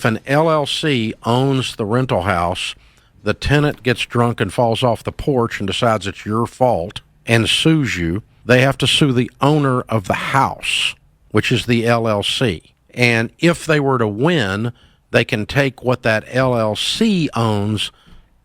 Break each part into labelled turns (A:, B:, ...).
A: if an LLC owns the rental house, the tenant gets drunk and falls off the porch and decides it's your fault and sues you, they have to sue the owner of the house, which is the LLC. And if they were to win, they can take what that LLC owns,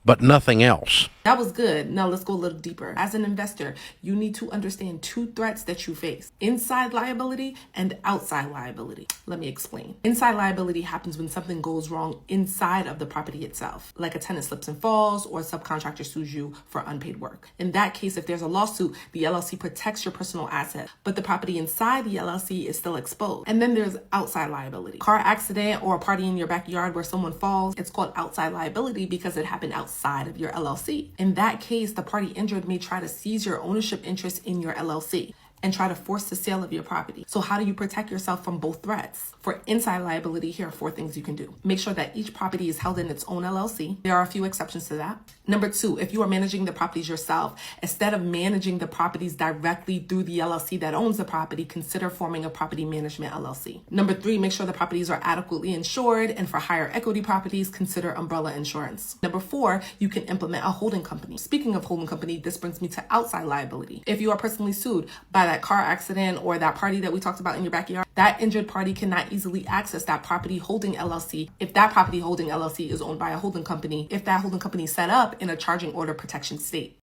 A: but nothing else.
B: That was good. Now let's go a little deeper. As an investor, you need to understand two threats that you face: inside liability and outside liability. Let me explain. Inside liability happens when something goes wrong inside of the property itself, like a tenant slips and falls or a subcontractor sues you for unpaid work. In that case, if there's a lawsuit, the LLC protects your personal asset, but the property inside the LLC is still exposed. And then there's outside liability. Car accident or a party in your backyard where someone falls, it's called outside liability because it happened outside of your LLC. In that case, the party injured may try to seize your ownership interest in your LLC and try to force the sale of your property. So how do you protect yourself from both threats? For inside liability, here are 4 things you can do. Make sure that each property is held in its own LLC. There are a few exceptions to that. Number 2, if you are managing the properties yourself, instead of managing the properties directly through the LLC that owns the property, consider forming a property management LLC. Number 3, make sure the properties are adequately insured, and for higher equity properties, consider umbrella insurance. Number 4, you can implement a holding company. Speaking of holding company, this brings me to outside liability. If you are personally sued by that car accident or that party that we talked about in your backyard, that injured party cannot easily access that property holding LLC if that property holding LLC is owned by a holding company, if that holding company is set up in a charging order protection state.